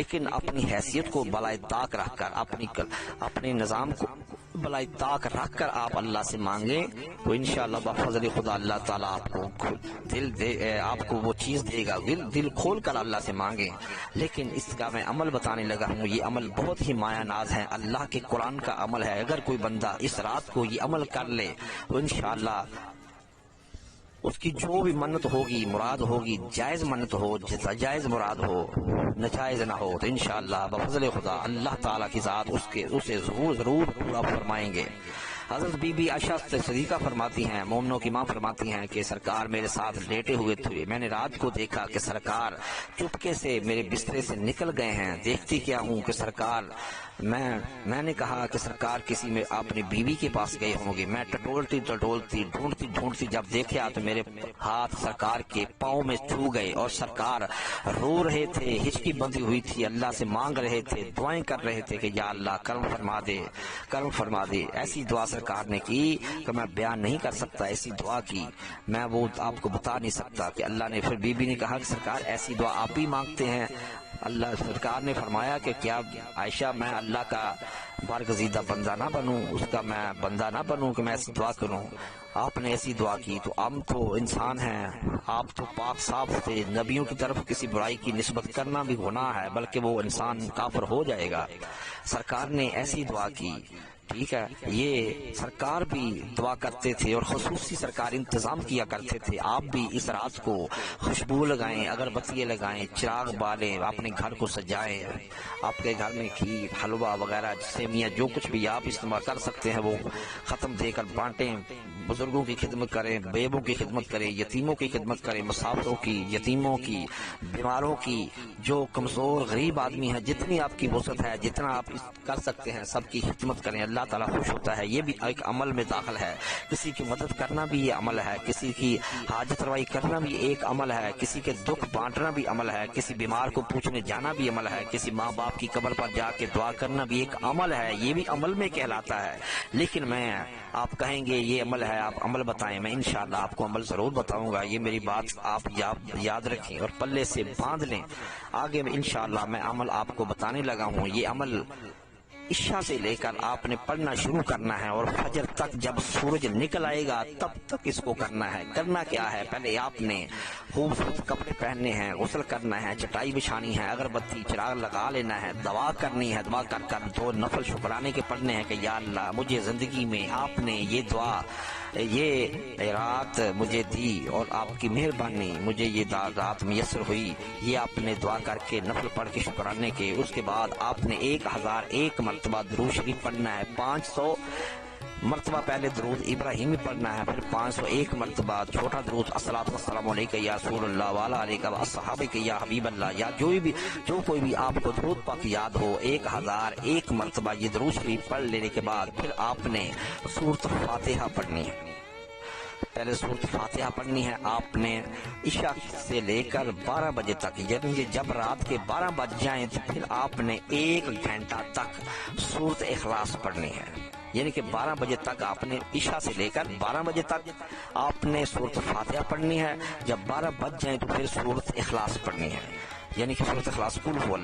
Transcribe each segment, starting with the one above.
لیکن اپنی حیثیت کو بالائے طاق رکھ کر، اپنے نظام کو بالائے طاق رکھ کر آپ اللہ سے مانگیں تو انشاءاللہ بفضل خدا اللہ تعالیٰ آپ کو آپ کو وہ چیز دے گا۔ دل کھول کر اللہ سے مانگیں۔ لیکن اس کا میں عمل بتانے لگا ہوں، یہ عمل بہت ہی مایا ناز ہے، اللہ کے قرآن کا عمل ہے۔ اگر کوئی بندہ اس رات کو یہ عمل کر لے تو انشاءاللہ اس کی جو بھی منت ہوگی، مراد ہوگی، جائز منت ہو، جائز مراد ہو، ناجائز نہ ہو، تو انشاءاللہ بفضل خدا اللہ تعالیٰ کی ذات اسے ضرور پورا فرمائیں گے۔ حضرت بی بی عائشہ صدیقہ فرماتی ہیں، مومنوں کی ماں فرماتی ہیں کہ سرکار میرے ساتھ لیٹے ہوئے تھے، میں نے رات کو دیکھا کہ سرکار چپکے سے میرے بسترے سے نکل گئے ہیں۔ دیکھتی کیا ہوں کہ سرکار، میں نے کہا کہ سرکار کسی میں اپنی بیوی کے پاس گئے ہوں گے۔ میں ٹٹولتی ڈھونڈتی جب دیکھا تو میرے ہاتھ سرکار کے پاؤں میں چھو گئے اور سرکار رو رہے تھے، ہچکی بندھی ہوئی تھی، اللہ سے مانگ رہے تھے، دعائیں کر رہے تھے کہ یا اللہ کرم فرما دے۔ ایسی دعا سرکار نے کی کہ میں بیان نہیں کر سکتا، ایسی دعا کی میں وہ آپ کو بتا نہیں سکتا کہ اللہ نے پھر بی بی نے کہا کہ سرکار ایسی دعا آپ بھی مانگتے ہیں؟ اللہ سرکار نے فرمایا کہ کیا عائشہ میں اللہ کا برگزیدہ بندہ نہ بنوں، اس کا میں بندہ نہ بنوں کہ میں ایسی دعا کروں؟ آپ نے ایسی دعا کی تو ہم تو انسان ہیں، آپ تو پاک صاف تھے، نبیوں کی طرف کسی برائی کی نسبت کرنا بھی گناہ ہے، بلکہ وہ انسان کافر ہو جائے گا۔ سرکار نے ایسی دعا کی، ٹھیک ہے۔ یہ سرکار بھی دعا کرتے تھے اور خصوصی سرکار انتظام کیا کرتے تھے، آپ بھی اس رات کو خوشبو لگائیں، اگربتیاں لگائیں، چراغ بالیں، اپنے گھر کو سجائیں، آپ کے گھر میں کھیر، حلوہ وغیرہ، سیویاں، جو کچھ بھی آپ استعمال کر سکتے ہیں وہ ختم دے کر بانٹیں، بزرگوں کی خدمت کریں، بیووں کی خدمت کریں، یتیموں کی خدمت کریں، مسافروں کی، یتیموں کی، بیماروں کی، جو کمزور غریب آدمی ہے، جتنی آپ کی وسعت ہے، جتنا آپ کر سکتے ہیں سب کی خدمت کریں، اللہ تعالیٰ خوش ہوتا ہے۔ یہ بھی ایک عمل میں داخل ہے، کسی کی مدد کرنا بھی یہ عمل ہے، کسی کی حاجت روائی کرنا بھی ایک عمل ہے، کسی کے دکھ بانٹنا بھی عمل ہے، کسی بیمار کو پوچھنے جانا بھی عمل ہے، کسی ماں باپ کی قبر پر جا کے دعا کرنا بھی ایک عمل ہے، یہ بھی عمل میں کہلاتا ہے۔ لیکن آپ کہیں گے یہ عمل ہے، آپ عمل بتائیں، میں انشاءاللہ آپ کو عمل ضرور بتاؤں گا۔ یہ میری بات آپ یاد رکھیں اور پلے سے باندھ لیں۔ آگے میں انشاءاللہ میں عمل آپ کو بتانے لگا ہوں۔ یہ عمل عشاء سے لے کر آپ نے پڑھنا شروع کرنا ہے اور فجر تک جب سورج نکل آئے گا تب تک اس کو کرنا ہے۔ کرنا کیا ہے؟ پہلے آپ نے خوبصورت کپڑے پہننے ہیں، غسل کرنا ہے، چٹائی بچھانی ہے، اگربتی چراغ لگا لینا ہے، دعا کرنی ہے، دعا کر کر 2 نفل شکرانے کے پڑھنے ہیں کہ یا اللہ مجھے زندگی میں آپ نے یہ دعا، یہ رات مجھے دی اور آپ کی مہربانی مجھے یہ رات میسر ہوئی، یہ آپ نے دعا کر کے نفل پڑھ کے شکرانے کے۔ اس کے بعد آپ نے 1001 مرتبہ درود شریف پڑھنا ہے، 500 مرتبہ پہلے درود ابراہیمی پڑھنا ہے، پھر 501 مرتبہ چھوٹا درود الصلاۃ والسلام علیک یا رسول اللہ وعلی آلک واصحابک یا حبیب اللہ، یا جو کوئی بھی آپ کو درود پاک یاد ہو، 1001 مرتبہ یہ درود شریف پڑھ لینے کے بعد پھر آپ نے سورۃ فاتحہ پڑھنی ہے۔ پہلے سورۃ فاتحہ پڑھنی ہے آپ نے عشاء سے لے کر 12 بجے تک، یعنی جب رات کے 12 بج جائیں تو پھر آپ نے 1 گھنٹہ تک سورۃ اخلاص پڑھنی ہے، یعنی کہ 12 بجے تک آپ نے عشاء سے لے کر 12 بجے تک آپ نے سورۃ فاتحہ پڑھنی ہے۔ جب 12 بج جائیں تو پھر سورۃ اخلاص پڑھنی ہے، یعنی کہ سورۃ اخلاص قل هو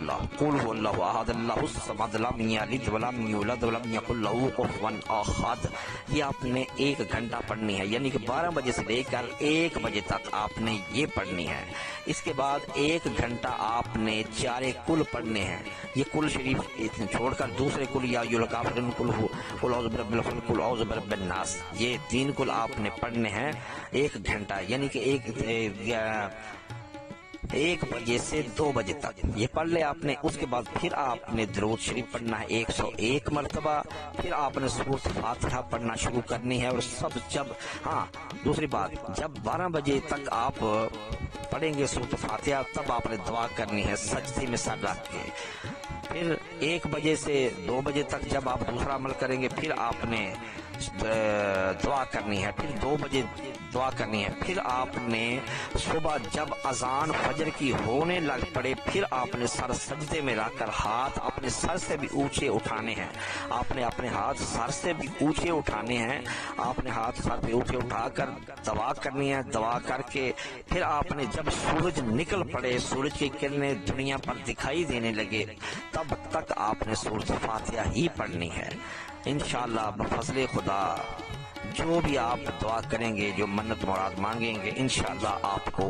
اللہ احد اللہ الصمد لم یلد ولم یولد ولم یکن له کفوا احد، یہ آپ نے 1 گھنٹہ پڑھنی ہے، یعنی کہ 12 بجے سے لے کر 1 بجے تک آپ نے یہ پڑھنی ہے۔ اس کے بعد 1 گھنٹہ آپ نے 4 کل پڑھنے ہیں، یہ کل شریف چھوڑ کر دوسرے کل یا یلکافرن قل اعوذ برب الفلق قل اعوذ برب الناس، یہ 3 کل آپ نے پڑھنے ہیں 1 گھنٹہ، یعنی کہ 1 بجے سے 2 بجے تک یہ پڑھ لے آپ نے۔ اس کے بعد پھر آپ نے درود شریف پڑھنا ہے 101 مرتبہ، پھر آپ نے سورۃ فاتحہ پڑھنا شروع کرنی ہے، اور دوسری بات، جب 12 بجے تک آپ پڑھیں گے سورۃ فاتحہ تب آپ نے دعا کرنی ہے سجدے میں سر رکھ کے۔ پھر 1 بجے سے 2 بجے تک جب آپ دوسرا عمل کریں گے پھر آپ نے دعا کرنی ہے، پھر دعا کرنی ہے۔ پھر آپ نے صبح جب اذان فجر کی ہونے لگ پڑے پھر آپ نے سر سجدے میں رکھ کر ہاتھ اپنے سر سے بھی اونچے اٹھانے ہیں۔ آپ نے اپنے ہاتھ سر سے بھی اونچے اٹھانے ہیں۔ آپ نے ہاتھ سر پہ اونچے اٹھا کر دعا کرنی ہے۔ دعا کر کے پھر آپ نے جب سورج نکل پڑے، سورج کی کرنیں دنیا پر دکھائی دینے لگے، تب تک آپ نے سورۃ فاتحہ ہی پڑھنی ہے۔ انشاءاللہ بفضل خدا جو بھی آپ دعا کریں گے، جو منت مراد مانگیں گے، انشاءاللہ آپ کو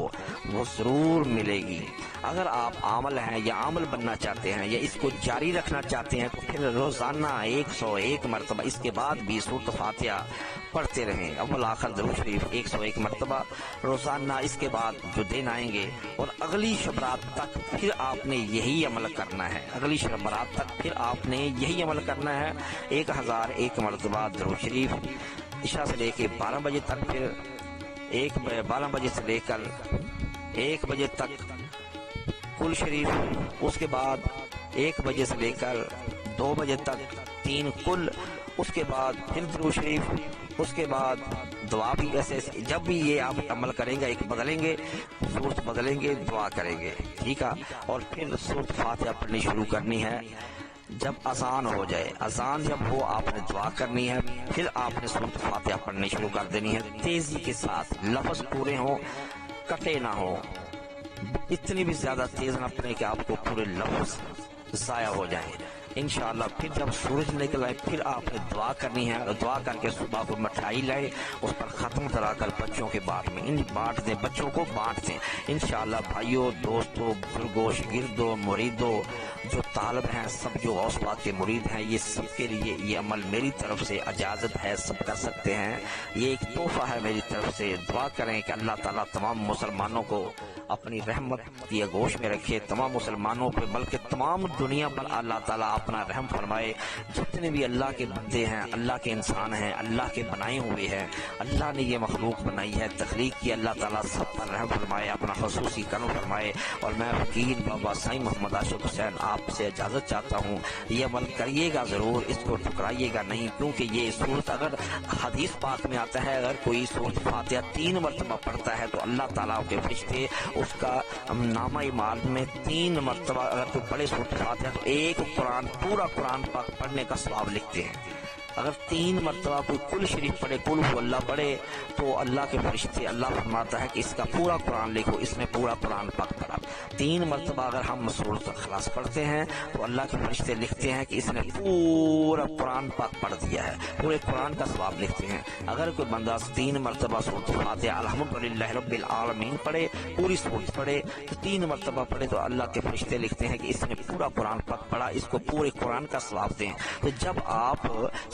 وہ ضرور ملے گی۔ اگر آپ عامل ہیں یا عامل بننا چاہتے ہیں یا اس کو جاری رکھنا چاہتے ہیں تو پھر روزانہ 101 مرتبہ اس کے بعد بھی سورۃ فاتحہ پڑھتے رہیں، اول آخر درود شریف 101 مرتبہ روزانہ، اس کے بعد جو دن آئیں گے اور اگلی شب رات تک پھر آپ نے یہی عمل کرنا ہے۔ اگلی شب رات تک پھر آپ نے یہی عمل کرنا ہے، 1001 مرتبہ درود شریف، عشاء سے لے کے 12 بجے تک، پھر 12 بجے سے لے کر 1 بجے تک کل شریف، اس کے بعد 1 بجے سے لے کر 2 بجے تک 3 کل، اس کے بعد پھر درود شریف، اس کے بعد دعا بھی ایسے جب بھی یہ آپ عمل کریں گے، ایک بدلیں گے سورت بدلیں گے، دعا کریں گے، ٹھیک ہے۔ اور پھر سورۃ فاتحہ پڑھنی شروع کرنی ہے جب اذان ہو جائے، اذان جب ہو آپ نے دعا کرنی ہے، پھر آپ نے سورۃ فاتحہ پڑھنی شروع کر دینی ہے، تیزی کے ساتھ، لفظ پورے ہوں، کٹے نہ ہوں، اتنی بھی زیادہ تیز نہ پڑے کہ آپ کو پورے لفظ ضائع ہو جائیں۔ انشاءاللہ پھر جب سورج نکل آئے پھر آپ نے دعا کرنی ہے، دعا کر کے صبح کو مٹھائی لائے، اس پر ختم کرا کر بچوں کے بات میں بانٹ دیں، بچوں کو بانٹ دیں۔ انشاءاللہ بھائیوں، دوستوں، بزرگوں، شاگردوں، مریدوں، جو طالب ہیں، سب جو غوث پاک کے مرید ہیں، یہ سب کے لیے یہ عمل میری طرف سے اجازت ہے، سب کر سکتے ہیں، یہ ایک تحفہ ہے میری طرف سے۔ دعا کریں کہ اللہ تعالیٰ تمام مسلمانوں کو اپنی رحمت کی آغوش میں رکھے، تمام مسلمانوں پہ بلکہ تمام دنیا پر اللہ تعالیٰ اپنا رحم فرمائے۔ جتنے بھی اللہ کے بندے ہیں، اللہ کے انسان ہیں، اللہ کے بنائے ہوئے ہیں، اللہ نے یہ مخلوق بنائی ہے، تخلیق کی، اللہ تعالیٰ سب پر رحم فرمائے، اپنا خصوصی کرم فرمائے۔ اور میں فقیر بابا سائیں محمد عاشق حسین آپ سے اجازت چاہتا ہوں، یہ عمل کریے گا ضرور، اس کو ٹھکرائیے گا نہیں، کیونکہ یہ صورت اگر حدیث پاک میں آتا ہے، اگر کوئی سورۃ فاتحہ 3 مرتبہ پڑھتا ہے تو اللہ تعالیٰ کے فرشتے اس کا نامہ اعمال میں 3 مرتبہ اگر کوئی پڑھے سورۃ فاتحہ تو ایک قرآن، پورا قرآن پاک پڑھنے کا ثواب لکھتے ہیں۔ اگر 3 مرتبہ کوئی کل شریف پڑھے، کل ہو اللہ پڑھے، تو اللہ کے فرشتے، اللہ فرماتا ہے کہ اس کا پورا قرآن لکھو، اس نے پورا قرآن پاک پڑھا۔ 3 مرتبہ اگر ہم سورۃ اخلاص پڑھتے ہیں تو اللہ کے فرشتے لکھتے ہیں کہ اس نے پورا قرآن پاک پڑھ دیا ہے، پورے قرآن کا ثواب لکھتے ہیں۔ اگر کوئی بندہ 3 مرتبہ سورۃ فاتحہ الحمدللہ رب العالمین پڑھے، پوری سورت پڑھے، تو 3 مرتبہ پڑھے تو اللہ کے فرشتے لکھتے ہیں کہ اس نے پورا قرآن پاک پڑھا، اس کو پورے قرآن کا ثواب دیں۔ تو جب آپ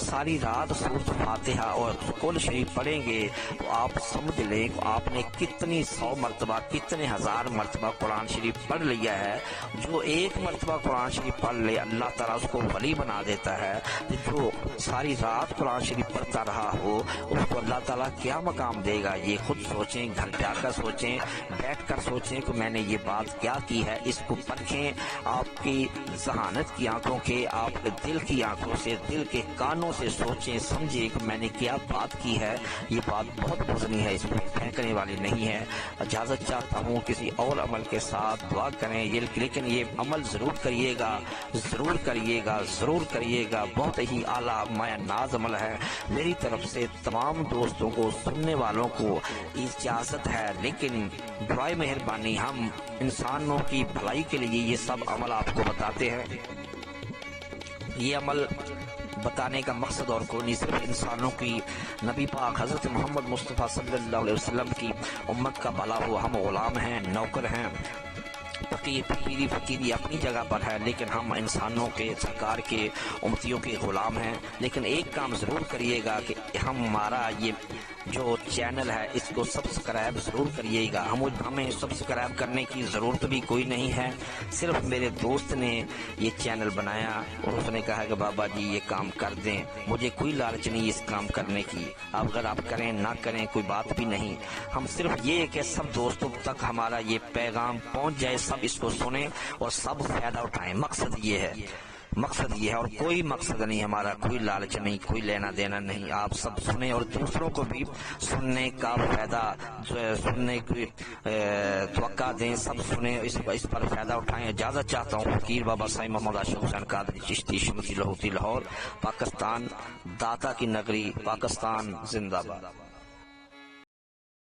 ساری رات سورۃ فاتحہ اور کل شریف پڑھیں گے تو آپ سمجھ لیں کہ آپ نے کتنی 100 مرتبہ، کتنے 1000 مرتبہ قرآن شریف پڑھ لیا ہے۔ جو 1 مرتبہ قرآن شریف پڑھ لے اللہ تعالیٰ اس کو ولی بنا دیتا ہے، جو ساری رات قرآن شریف پڑھتا رہا ہو اس کو اللہ تعالیٰ کیا مقام دے گا، یہ خود سوچیں، گھر جا کر سوچیں، بیٹھ کر سوچیں کہ میں نے یہ بات کیا کی ہے، اس کو پرکھیں، آپ کی ذہانت کی آنکھوں کے، آپ کے دل کی آنکھوں سے، دل کے کانوں سے سوچیں، سمجھیں کہ میں نے کیا بات کی ہے، یہ بات بہت وزنی ہے، اس کو پھینکنے والی نہیں ہے۔ اجازت چاہتا ہوں کسی اور عمل کے ساتھ دعا کریں، لیکن یہ عمل ضرور کریے گا، ضرور کریے گا، ضرور کریے گا، بہت ہی اعلیٰ مایا ناز عمل ہے۔ میری طرف سے تمام دوستوں کو، سننے والوں کو اجازت ہے، لیکن برائے مہربانی ہم انسانوں کی بھلائی کے لیے یہ سب عمل آپ کو بتاتے ہیں۔ یہ عمل بتانے کا مقصد اور کوئی نہیں، صرف انسانوں کی، نبی پاک حضرت محمد مصطفیٰ صلی اللہ علیہ وسلم کی امت کا بھلا ہو۔ ہم غلام ہیں، نوکر ہیں، فقیری اپنی جگہ پر ہے، لیکن ہم انسانوں کے، سرکار کے، امتیوں کے غلام ہیں۔ لیکن ایک کام ضرور کریے گا کہ ہمارا یہ جو چینل ہے اس کو سبسکرائب ضرور کریے گا۔ ہمیں سبسکرائب کرنے کی ضرورت بھی کوئی نہیں ہے، صرف میرے دوست نے یہ چینل بنایا اور اس نے کہا کہ بابا جی یہ کام کر دیں، مجھے کوئی لالچ نہیں اس کام کرنے کی، اب اگر آپ کریں نہ کریں کوئی بات بھی نہیں، ہم صرف یہ کہ سب دوستوں تک ہمارا یہ پیغام پہنچ جائے، سب اس کو سنیں اور سب فائدہ اٹھائیں، مقصد یہ ہے۔ مقصد یہ ہے، اور کوئی مقصد نہیں ہمارا، کوئی لالچ نہیں، کوئی لینا دینا نہیں. آپ سب سنیں اور دوسروں کو بھی سننے کا فائدہ، سننے کی توقع دیں، سب سنیں، اس پر فائدہ اٹھائیں. اجازت چاہتا ہوں. فقیر بابا سائی محمد اشرف حسین قادری چشتی شمسی لاہوری لاہور، پاکستان، داتا کی نگری، پاکستان زندہ باد.